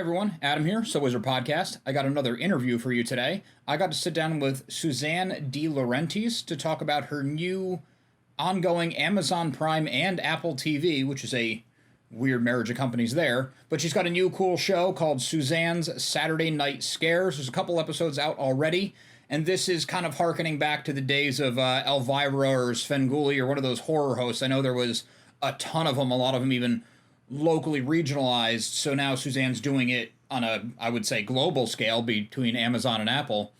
Everyone, Adam here, So Wizard Podcast. I got another interview for you today. I got to sit down with Suzanne DeLaurentiis to talk about her new ongoing Amazon Prime and Apple TV, which is a weird marriage of companies there. But she's got a new cool show called Suzanne's Saturday Night Scares. There's a couple episodes out already, and this is kind of harkening back to the days of Elvira or Svengoolie or one of those horror hosts. I know there was a ton of them, a lot of them even locally regionalized, so now Suzanne's doing it on a, I would say, global scale between Amazon and Apple.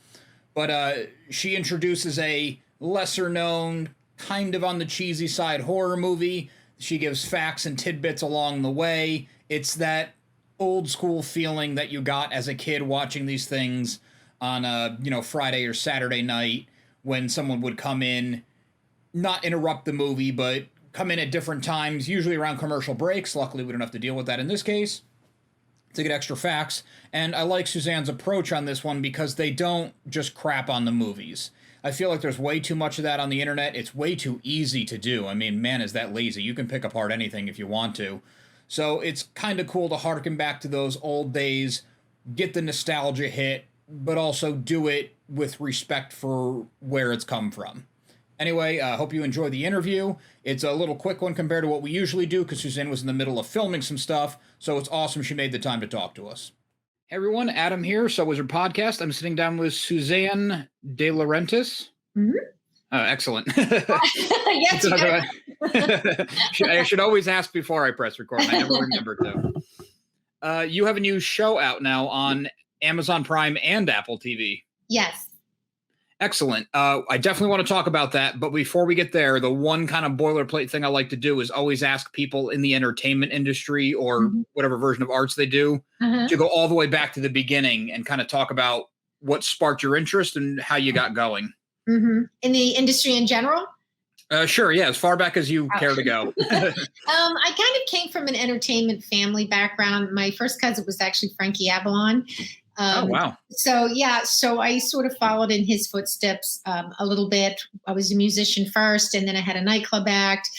But she introduces a lesser-known, kind of on the cheesy side horror movie. She gives facts and tidbits along the way. It's that old-school feeling that you got as a kid watching these things on a, Friday or Saturday night when someone would come in, not interrupt the movie, but come in at different times, usually around commercial breaks. Luckily, we don't have to deal with that in this case, to get extra facts. And I like Suzanne's approach on this one because they don't just crap on the movies. I feel like there's way too much of that on the internet. It's way too easy to do. I mean, man, is that lazy. You can pick apart anything if you want to. So it's kind of cool to harken back to those old days, get the nostalgia hit, but also do it with respect for where it's come from. Anyway, I hope you enjoy the interview. It's a little quick one compared to what we usually do because Suzanne was in the middle of filming some stuff, so it's awesome she made the time to talk to us. Hey everyone, Adam here, So Wizard Podcast. I'm sitting down with Suzanne DeLaurentiis. Mm-hmm. Excellent. Yes, you I should always ask before I press record. I never remember to. You have a new show out now on Amazon Prime and Apple TV. Yes. Excellent. I definitely want to talk about that. But before we get there, the one kind of boilerplate thing I like to do is always ask people in the entertainment industry or whatever version of arts they do to go all the way back to the beginning and kind of talk about what sparked your interest and how you got going. In the industry in general? Sure. Yeah. As far back as you care to go. I kind of came from an entertainment family background. My first cousin was actually Frankie Avalon. Oh, wow. So I sort of followed in his footsteps a little bit. I was a musician first, and then I had a nightclub act,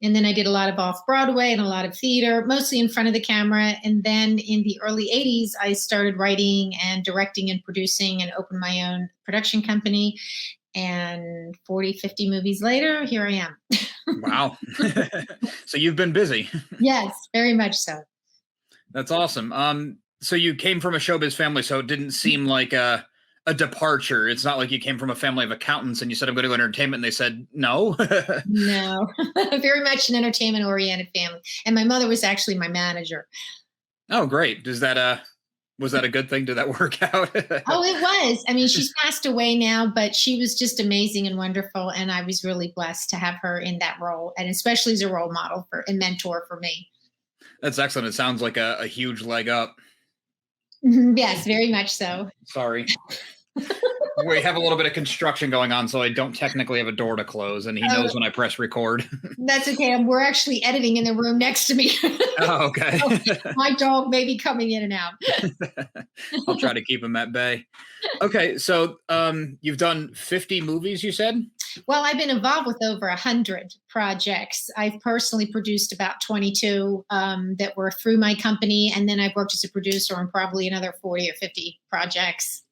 and then I did a lot of off-Broadway and a lot of theater, mostly in front of the camera. And then in the early 80s, I started writing and directing and producing and opened my own production company. And 40, 50 movies later, here I am. Wow. So you've been busy. Yes, very much so. That's awesome. So you came from a showbiz family, so it didn't seem like a departure. It's not like you came from a family of accountants and you said, I'm going to go to entertainment, and they said, no. No, very much an entertainment-oriented family. And my mother was actually my manager. Oh, great. Was that a good thing? Did that work out? Oh, it was. I mean, she's passed away now, but she was just amazing and wonderful. And I was really blessed to have her in that role, and especially as a role model and mentor for me. That's excellent. It sounds like a huge leg up. Yes, very much so. Sorry. We have a little bit of construction going on, so I don't technically have a door to close, and he knows when I press record. That's okay. We're actually editing in the room next to me. Oh, okay. So my dog may be coming in and out. I'll try to keep him at bay. Okay, so you've done 50 movies, you said? Well, I've been involved with over 100 projects. I've personally produced about 22 that were through my company, and then I've worked as a producer on probably another 40 or 50 projects.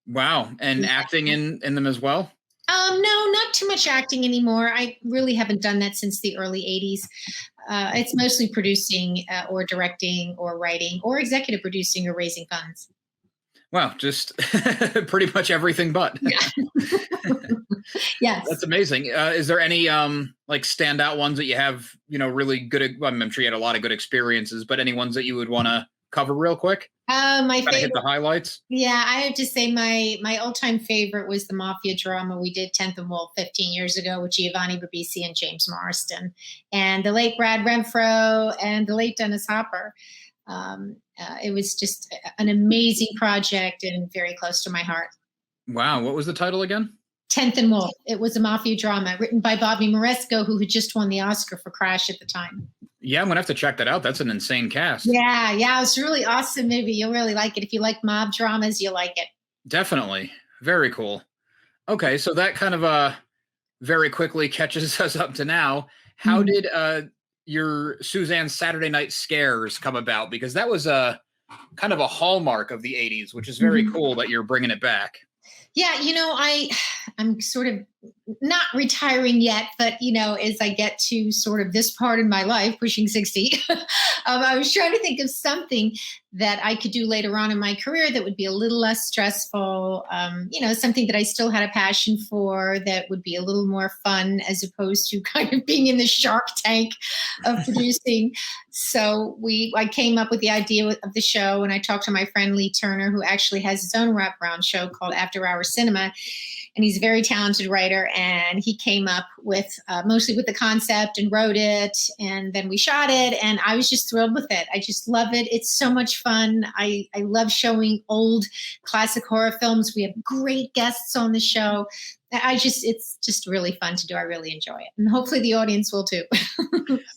Wow. And acting in them as well? No, not too much acting anymore. I really haven't done that since the early 80s. It's mostly producing or directing or writing or executive producing or raising funds. Wow, just pretty much everything but. Yeah. Yes. That's amazing. Is there any like standout ones that you have, really good? I'm sure you had a lot of good experiences, but any ones that you would want to cover real quick? My favorite. Hit the highlights. Yeah, I have to say my all-time favorite was the mafia drama we did 10th and Wolf 15 years ago with Giovanni Ribisi and James Marston, and the late Brad Renfro and the late Dennis Hopper. It was just an amazing project and very close to my heart. Wow. What was the title again? 10th and Wolf. It was a mafia drama written by Bobby Moresco, who had just won the Oscar for Crash at the time. Yeah, I'm going to have to check that out. That's an insane cast. Yeah. It's a really awesome movie. You'll really like it. If you like mob dramas, you'll like it. Definitely. Very cool. Okay, so that kind of very quickly catches us up to now. How did your Suzanne's Saturday Night Scares come about? Because that was a kind of a hallmark of the 80s, which is very cool that you're bringing it back. Yeah, I'm sort of not retiring yet, but as I get to sort of this part in my life, pushing 60, I was trying to think of something that I could do later on in my career that would be a little less stressful, something that I still had a passion for that would be a little more fun as opposed to kind of being in the Shark Tank of producing. So I came up with the idea of the show, and I talked to my friend Lee Turner, who actually has his own wraparound show called After Hours Cinema. And he's a very talented writer, and he came up with mostly with the concept and wrote it, and then we shot it, and I was just thrilled with it. I just love it. It's so much fun. I love showing old classic horror films. We have great guests on the show. It's just really fun to do. I really enjoy it, and hopefully the audience will too.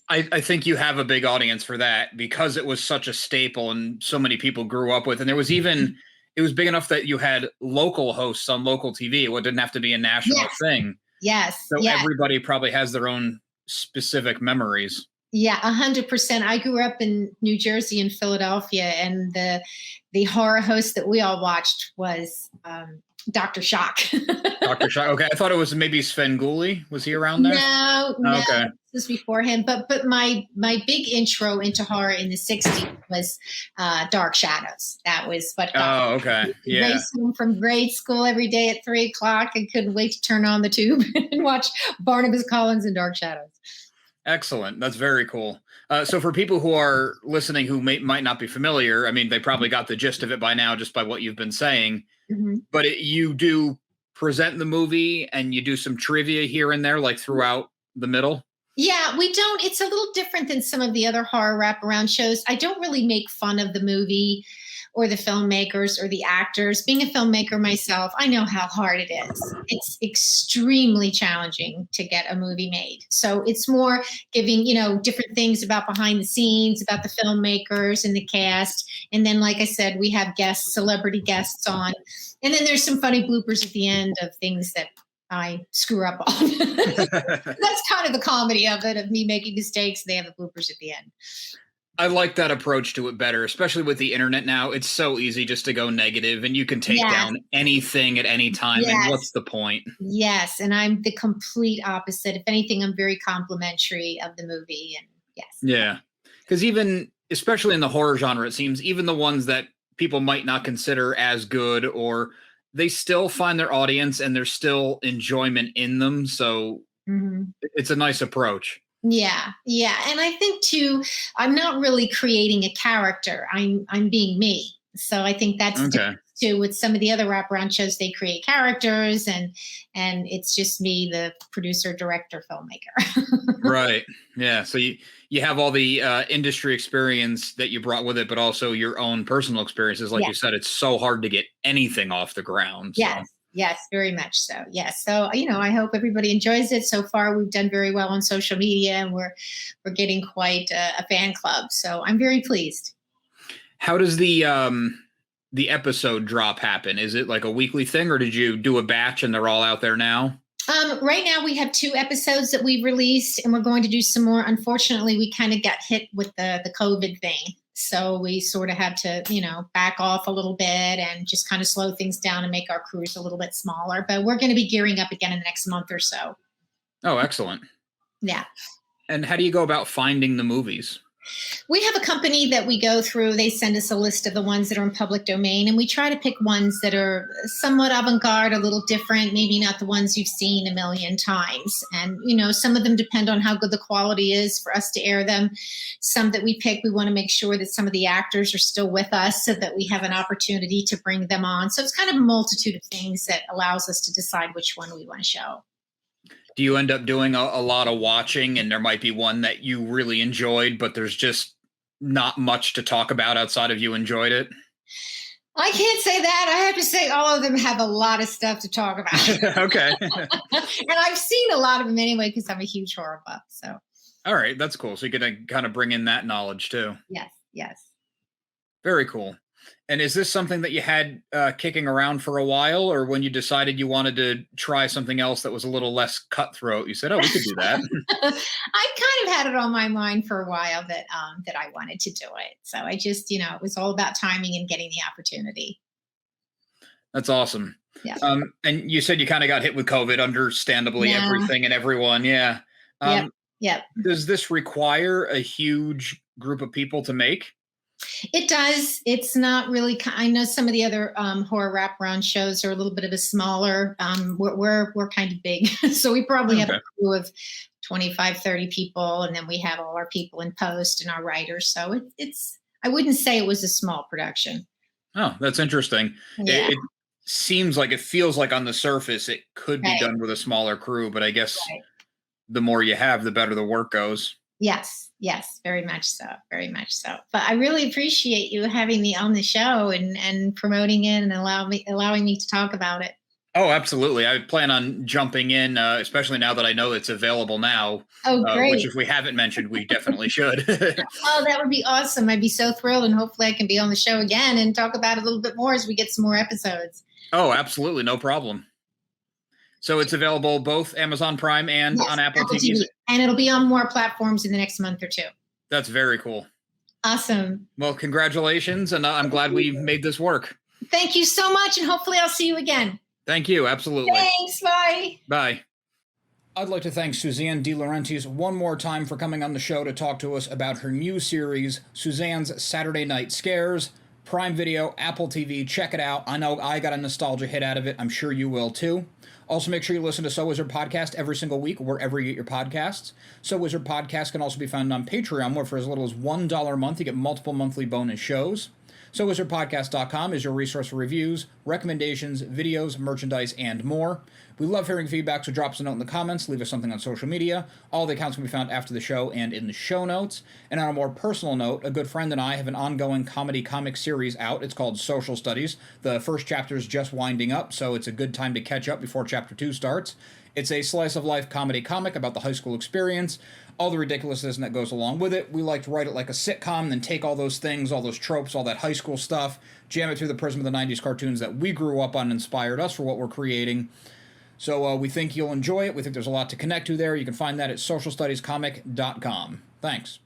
I think you have a big audience for that because it was such a staple and so many people grew up with, and there was even. It was big enough that you had local hosts on local TV. It didn't have to be a national thing. Yes. So everybody probably has their own specific memories. Yeah, 100%. I grew up in New Jersey and Philadelphia, and the horror host that we all watched was Dr. Shock. Dr. Shock. Okay, I thought it was maybe Sven Gulli. Was he around there? No. Okay. This was before him. But my big intro into horror in the 60s was Dark Shadows. That was what got me. Okay. Yeah. Racing from grade school every day at 3:00. I couldn't wait to turn on the tube and watch Barnabas Collins and Dark Shadows. Excellent. That's very cool. So for people who are listening who might not be familiar, I mean, they probably got the gist of it by now just by what you've been saying. Mm-hmm. But you do present the movie and you do some trivia here and there, like throughout the middle? Yeah, we don't. It's a little different than some of the other horror wraparound shows. I don't really make fun of the movie or the filmmakers or the actors. Being a filmmaker myself, I know how hard it is. It's extremely challenging to get a movie made. So it's more giving, different things about behind the scenes, about the filmmakers and the cast. And then, like I said, we have celebrity guests on. And then there's some funny bloopers at the end of things that I screw up on. That's kind of the comedy of it, of me making mistakes. They have the bloopers at the end. I like that approach to it better, especially with the internet now. It's so easy just to go negative, and you can take down anything at any time. Yes. And what's the point? Yes. And I'm the complete opposite. If anything, I'm very complimentary of the movie. And yes. Yeah. Because especially in the horror genre, it seems even the ones that people might not consider as good, or they still find their audience and there's still enjoyment in them. So it's a nice approach. Yeah. Yeah. And I think too, I'm not really creating a character. I'm being me. So I think that's different too. With some of the other wraparound shows, they create characters, and it's just me, the producer, director, filmmaker. Right. Yeah. So you have all the industry experience that you brought with it, but also your own personal experiences. Like you said, it's so hard to get anything off the ground. So. Yes. Yes, very much so. Yes. So, I hope everybody enjoys it. So far, we've done very well on social media, and we're getting quite a fan club. So I'm very pleased. How does the episode drop happen? Is it like a weekly thing, or did you do a batch and they're all out there now? Right now we have 2 episodes that we've released, and we're going to do some more. Unfortunately, we kind of got hit with the COVID thing. So we sort of had to, back off a little bit and just kind of slow things down and make our crews a little bit smaller. But we're going to be gearing up again in the next month or so. Oh, excellent. Yeah. And how do you go about finding the movies? We have a company that we go through. They send us a list of the ones that are in public domain, and we try to pick ones that are somewhat avant-garde, a little different, maybe not the ones you've seen a million times. And, some of them depend on how good the quality is for us to air them. Some that we pick, we want to make sure that some of the actors are still with us so that we have an opportunity to bring them on. So it's kind of a multitude of things that allows us to decide which one we want to show. Do you end up doing a lot of watching, and there might be one that you really enjoyed, but there's just not much to talk about outside of you enjoyed it? I can't say that. I have to say all of them have a lot of stuff to talk about. Okay. And I've seen a lot of them anyway, because I'm a huge horror buff. So. All right. That's cool. So you're going to kind of bring in that knowledge too. Yes. Yes. Very cool. And is this something that you had kicking around for a while, or when you decided you wanted to try something else that was a little less cutthroat, you said, "Oh, we could do that"? I kind of had it on my mind for a while that I wanted to do it. So I just, it was all about timing and getting the opportunity. That's awesome. Yeah. And you said you kind of got hit with COVID, understandably, Yeah. everything and everyone. Yeah. Yep. Yep. Does this require a huge group of people to make? It does. It's not really. I know some of the other horror wraparound shows are a little bit of a smaller. We're kind of big, so we probably have a crew of 25, 30 people, and then we have all our people in post and our writers. So it's. I wouldn't say it was a small production. Oh, that's interesting. Yeah. It seems like, it feels like on the surface it could be done with a smaller crew, but I guess the more you have, the better the work goes. Yes, very much so, very much so. But I really appreciate you having me on the show and promoting it and allowing me to talk about it. Oh, absolutely. I plan on jumping in, especially now that I know it's available now. Oh, great. Which, if we haven't mentioned, we definitely should. Oh, that would be awesome. I'd be so thrilled, and hopefully I can be on the show again and talk about it a little bit more as we get some more episodes. Oh, absolutely. No problem. So it's available both Amazon Prime and on Apple TV. And it'll be on more platforms in the next month or two. That's very cool. Awesome. Well, congratulations, and I'm glad we made this work. Thank you so much, and hopefully I'll see you again. Thank you. Absolutely. Thanks. Bye. Bye. I'd like to thank Suzanne DeLaurentiis one more time for coming on the show to talk to us about her new series, Suzanne's Saturday Night Scares. Prime Video, Apple TV, check it out. I know I got a nostalgia hit out of it. I'm sure you will too. Also, make sure you listen to So Wizard Podcast every single week, wherever you get your podcasts. So Wizard Podcast can also be found on Patreon, where for as little as $1 a month, you get multiple monthly bonus shows. SoWizardPodcast.com is your resource for reviews, recommendations, videos, merchandise, and more. We love hearing feedback, so drop us a note in the comments, leave us something on social media. All the accounts can be found after the show and in the show notes. And on a more personal note, a good friend and I have an ongoing comedy comic series out. It's called Social Studies. The first chapter is just winding up, so it's a good time to catch up before Chapter 2 starts. It's a slice-of-life comedy comic about the high school experience, all the ridiculousness that goes along with it. We like to write it like a sitcom, then take all those things, all those tropes, all that high school stuff, jam it through the prism of the 90s cartoons that we grew up on and inspired us for what we're creating. So we think you'll enjoy it. We think there's a lot to connect to there. You can find that at socialstudiescomic.com. Thanks.